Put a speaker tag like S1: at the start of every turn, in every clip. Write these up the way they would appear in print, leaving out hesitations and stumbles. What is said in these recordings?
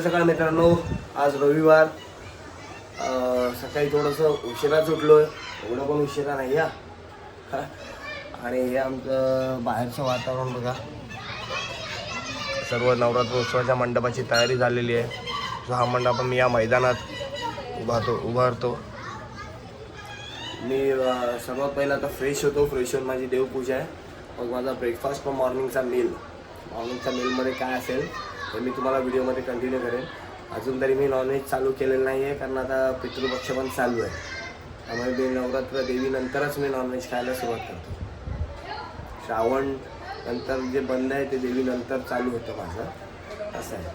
S1: सकाळ मित्रांनो, आज रविवार. सकाळी थोडंसं उशिराच उठलो आहे, एवढं पण उशिरा नाही या. आणि हे आमचं बाहेरचं वातावरण बघा. सर्व नवरात्र उत्सवाच्या मंडपाची तयारी झालेली आहे. जो हा मंडप मी या मैदानात उभारतो. मी सर्वात पहिला आता फ्रेश होतो. फ्रेश होऊन माझी देवपूजा आहे. मग माझा ब्रेकफास्ट व मॉर्निंगचा मीलमध्ये काय असेल तर मी तुम्हाला व्हिडिओमध्ये कंटिन्यू करेन. अजून तरी मी नॉनव्हेज चालू केलेलं नाही आहे, कारण आता पितृपक्ष पण चालू आहे. त्यामुळे मी नवरात्र देवीनंतरच मी नॉनव्हेज खायला सुरुवात करतो. श्रावण नंतर जे बंद आहे ते देवीनंतर चालू होतं माझं, असं आहे.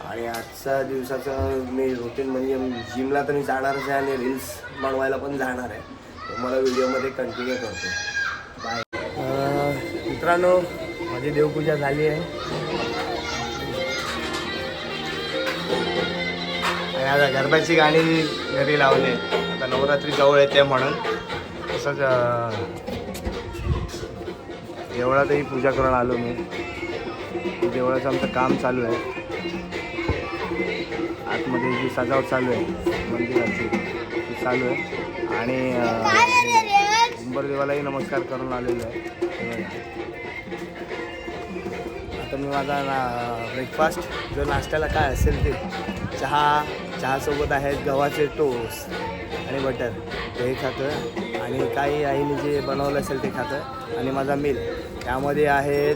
S1: आणि आजच्या दिवसाचं मी रुटीन म्हणजे जिमला तर मी जाणारच आहे आणि रील्स बनवायला पण जाणार आहे. तुम्हाला व्हिडिओमध्ये कंटिन्यू करतो. बाय. मित्रांनो, माझी देवपूजा झाली आहे. आणि आता गरबाची गाणी घरी लावली. आता नवरात्री जवळ येते म्हणून तसंच देवळातही पूजा करून आलो मी. देवळाचं आमचं काम चालू आहे. आतमध्ये जी सजावट चालू आहे मंदिराची ती चालू आहे. आणि उंबरदेवालाही नमस्कार करून आलेलो आहे. आता मी माझा ब्रेकफास्ट जो नाश्त्याला काय असेल ते चहासोबत आहेत गव्हाचे टोस्ट आणि बटर हे खातं. आणि काही आईने जे बनवलं असेल ते खातं. आणि माझा मील त्यामध्ये आहेत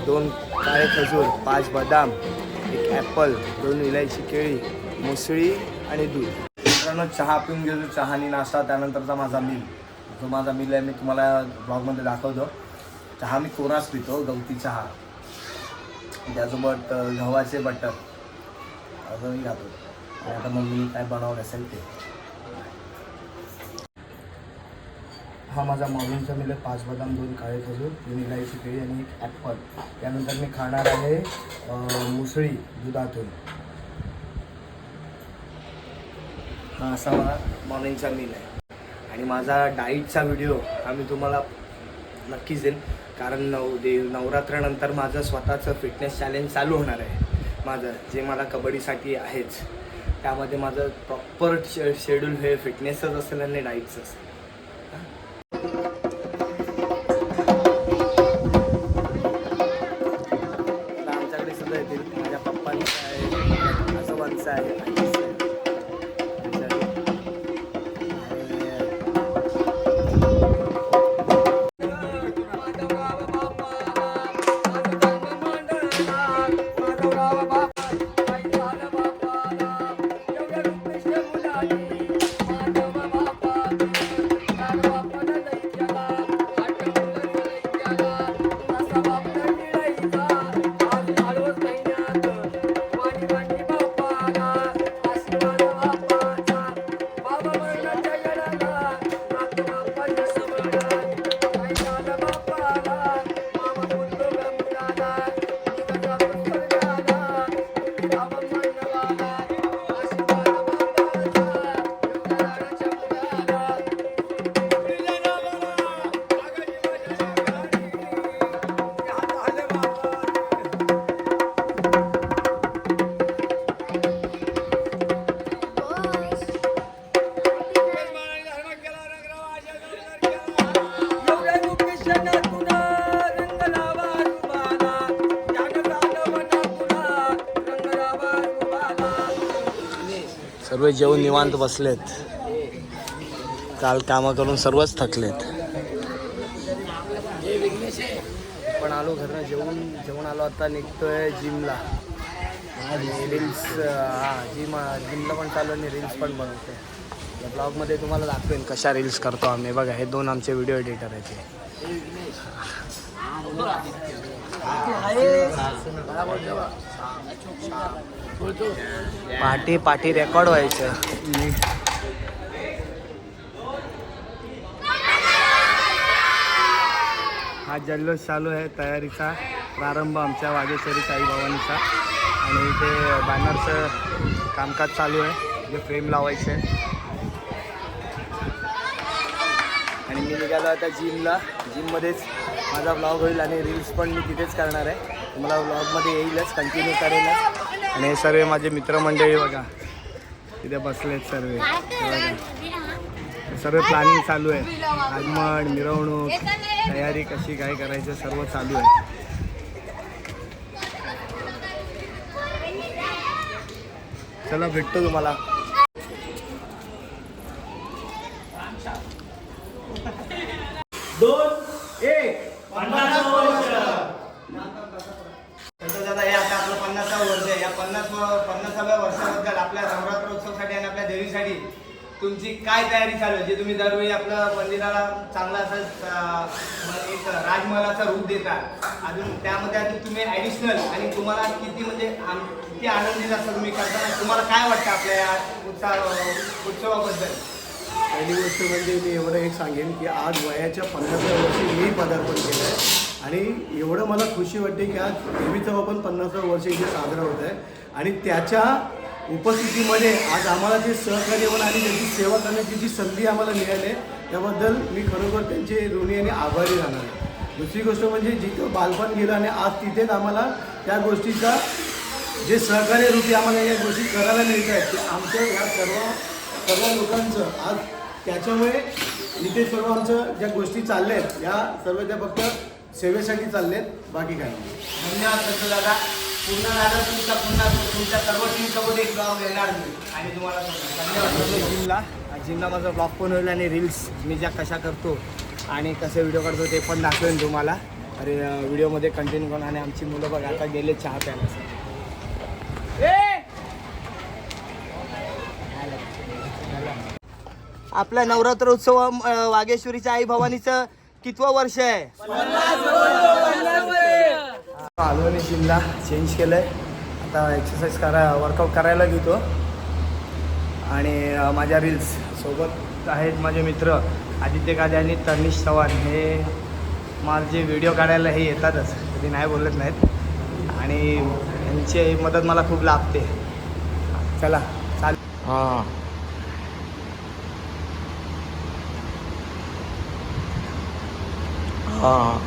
S1: 2 काळे खजूर, 5 बदाम, 1 ॲपल, 2 इलायची केळी, मुसळी आणि दूध. मित्रांनो, चहा पिऊन घेतो. चहानी नाश्ता, त्यानंतरचा माझा मील. जो माझा मील आहे मी तुम्हाला ब्लॉगमध्ये दाखवतो. चहा मी कोराच पितो, गवती चहा. त्यासोबत गव्हाचे बटर असंही खातो. आणि आता मम्मी काय बनवलं असेल ते. हा माझा मॉर्निंगचा मील आहे. 5 बदाम, 2 काळे खजूर, 2 इलायची केळी आणि 1 ॲपल. त्यानंतर मी खाणार आहे मुसळी दुधातून. हा असा माझा मॉर्निंगचा मील आहे. आणि माझा डाईटचा व्हिडिओ हा मी तुम्हाला नक्कीच देईन, कारण नवरात्रानंतर माझं स्वतःचं फिटनेस चॅलेंज चालू होणार आहे. माझं जे मला कबड्डीसाठी आहेच, त्यामध्ये माझं प्रॉपर शेड्यूल हे फिटनेसच असेल आणि डाईटचं असेल. आमच्याकडे सुद्धा येतील. माझ्या पप्पांचं आहे, आजोबांचं आहे, सर्व जेवून निवांत बसलेत. काल कामं करून सर्वच थकलेत. पण आलो घरनं जेवून आलो. आता निघतोय जिमला. आणि रील्स जिमला पण चालू आणि रील्स पण बनवते. या ब्लॉगमध्ये तुम्हाला दाखवेन कशा रील्स करतो आम्ही. बघा, हे 2 आमचे व्हिडिओ एडिटर आहेत. पाठी रेकॉर्ड व्हायचं. हा जल्लोष चालू आहे. तयारीचा प्रारंभ आमच्या वाघेश्वरी साईबाबांचा. आणि इथे बॅनरचं कामकाज चालू आहे, जे फ्रेम लावायचे. आणि मी निघालो आता जिमला. जिममध्येच माझा ब्लॉग होईल आणि रील्स पण मी तिथेच करणार आहे. तुम्हाला ब्लॉगमध्ये येईलच, कंटिन्यू करेनच. आणि हे सर्व माझे मित्रमंडळी बघा इथे बसलेत सर्व. सर्व प्लॅनिंग चालू आहे. आगमन, मिरवणूक, तयारी कशी काय करायचं सर्व चालू आहे. चला भेटतो तुम्हाला.
S2: आता आपलं 50वं वर्ष आहे. या 50व्या वर्षाबद्दल आपल्या नवरात्रोत्सवासाठी आणि आपल्या देवीसाठी तुमची काय तयारी चालू आहे? जे तुम्ही दरवेळी आपलं मंदिराला चांगला असं एक राजमहालाचं रूप देता, अजून त्यामध्ये अजून तुम्ही ॲडिशनल आणि तुम्हाला किती म्हणजे किती आनंदित असं तुम्ही करताना तुम्हाला काय वाटतं आपल्या या उत्सवाबद्दल?
S3: पहिली गोष्ट म्हणजे मी एवढं एक सांगेन की आज वयाच्या 50व्या वर्षी मी पदार्पण केलं आहे आणि एवढं मला खुशी वाटते की आज देवीचं पण 50वं वर्ष इथे साजरं होत आहे आणि त्याच्या उपस्थितीमध्ये आज आम्हाला ते सहकार्य होणं आणि त्यांची सेवा करण्याची जी संधी आम्हाला मिळाली आहे त्याबद्दल मी खरोखर त्यांचे ऋणी आणि आभारी राहणार आहे. दुसरी गोष्ट म्हणजे जिथं बालपण गेलं आणि आज तिथेच आम्हाला त्या गोष्टीचा जे सहकार्य रूपी आम्हाला या गोष्टी करायला मिळत आहेत ते आमच्या ह्या सर्व लोकांचं आज त्याच्यामुळे इथे सर्व आमचं ज्या गोष्टी चालल्या आहेत या सर्व त्या फक्त सेवेसाठी चालले आहेत, बाकी काही नाही.
S2: धन्यवाद संत दादा. पूर्ण दादा तुमच्या सर्व टीम सोबत एक ब्लॉग येणार मी आणि तुम्हाला धन्यवाद.
S1: जिमला माझा ब्लॉग पण होईल आणि रील्स मी ज्या कशा करतो आणि कसे व्हिडिओ काढतो ते पण दाखवेन तुम्हाला. अरे व्हिडिओमध्ये कंटिन्यू करून. आणि आमची मुलं बघा आता गेले चहा प्यायला. आपला नवरात्र उत्सव वागेश्वरीच्या आई भवानीचं कितवं वर्ष आहे? आलो आणि जिमला चेंज केलं आहे. आता एक्सरसाइज वर्कआउट करायला घेतो. आणि माझ्या रील्स सोबत आहेत माझे मित्र आदित्य कादे आणि तनिष चव्हाण. हे माझे व्हिडिओ काढायला हे येतातच, कधी नाही बोलत नाहीत आणि यांची मदत मला खूप लाभते. चला चाल. हां हां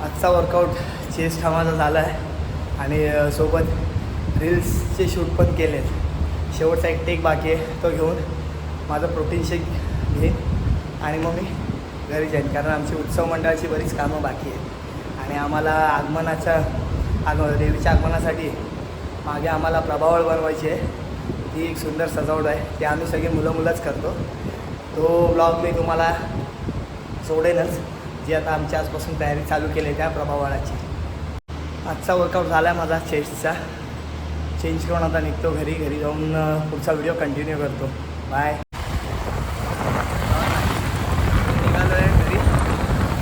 S2: आजचा वर्कआउट चेस्ट हा माझा झाला आहे आणि सोबत रील्सचे शूट पण केलेत. शेवटचा एक टेक बाकी आहे, तो घेऊन माझं प्रोटीन शेक घेईन आणि मग मी घरी जाईन, कारण आमची उत्सव मंडळाची बरीच कामं बाकी आहेत आणि आम्हाला देवीच्या आगमनासाठी मागे आम्हाला प्रभावळ बनवायची आहे. ती एक सुंदर सजावट आहे, ते आम्ही सगळे मुलंच करतो. तो ब्लॉग मी तुम्हाला सोडेनच, जी आता आमच्या आजपासून तयारी चालू केली आहे त्या प्रभावळाची. आजचा वर्कआउट झाला आहे माझा चेस्टचा. चेंज करून आता निघतो घरी जाऊन पुढचा व्हिडिओ कंटिन्यू करतो. बाय. निघालो आहे घरी.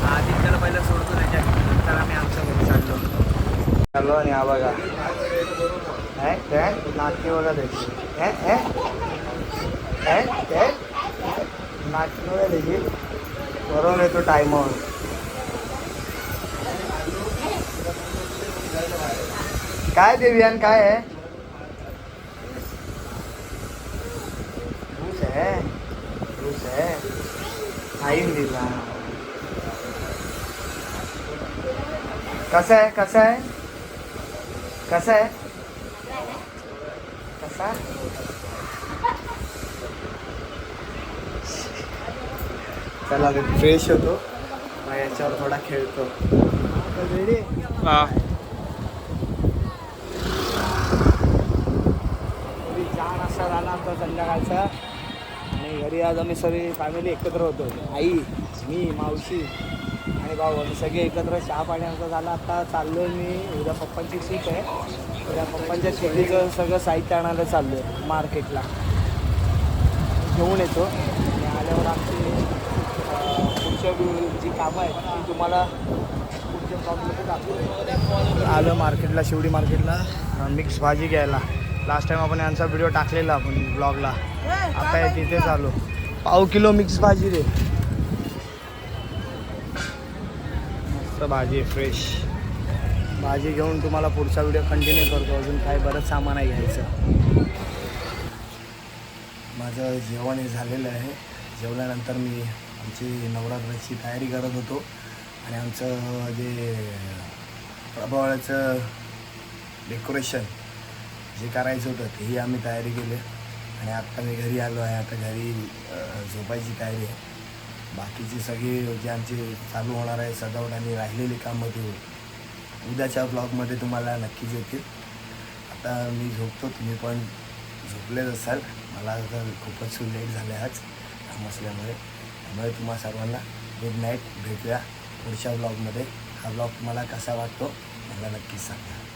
S2: आदित्यला पहिलं सोडतो त्याच्यानंतर आम्ही आमच्या घरी चाललो आणि हा बघा नाटकी बघा त्याची नाटकी बघा त्याची बरोबर येतो टायमावर. काय देवियान काय आहे? रूस आहे खाईन दिला. कसा आहे कसा चला फ्रेश होतो, मग याच्यावर थोडा खेळतो. रेडी? छान असा झाला आमचा संध्याकाळचा आणि घरी आज आम्ही सगळी फॅमिली एकत्र होतो. आई, मी, मावशी आणि भाऊ, आम्ही सगळे एकत्र चहा पाणी आमचा झाला. आता चाललो मी, उद्या पप्पांची सीट आहे, उद्या पप्पांच्या शेतीचं सगळं साहित्य आणायला चाललो आहे मार्केटला. घेऊन येतो आणि आल्यावर आमची पुढच्या जी कामं आहेत ती तुम्हाला पुढच्या ब्लॉगमध्ये दाखवतो. आलं मार्केटला, शिवडी मार्केटला मिक्स भाजी घ्यायला. लास्ट टाईम आपण यांचा व्हिडिओ टाकलेला आपण ब्लॉगला. आता आहे तिथेच आलो. पाव किलो मिक्स भाजी दे. मस्त भाजी फ्रेश भाजी घेऊन तुम्हाला पुढचा व्हिडिओ कंटिन्यू करतो. अजून काही बरंच सामान आहे घ्यायचं. माझं जेवण हे झालेलं आहे. जेवल्यानंतर मी आमची नवरात्राची तयारी करत होतो आणि आमचं जे प्रभावळाचं डेकोरेशन जे करायचं होतं तेही आम्ही तयारी केली आणि आत्ता मी घरी आलो आहे. आता घरी झोपायची तयारी आहे. बाकीची सगळी जे आमची चालू होणार आहे सजावट आणि राहिलेली कामं ती उद्याच्या ब्लॉगमध्ये तुम्हाला नक्कीच येतील. आता मी झोपतो, तुम्ही पण झोपलेच असाल. मला तर खूपच लेट झालं आहे आज काम असल्यामुळे. त्यामुळे तुम्हा सर्वांना गुड नाईट. भेटूया पुढच्या ब्लॉगमध्ये. हा ब्लॉग तुम्हाला कसा वाटतो मला नक्कीच सांगा.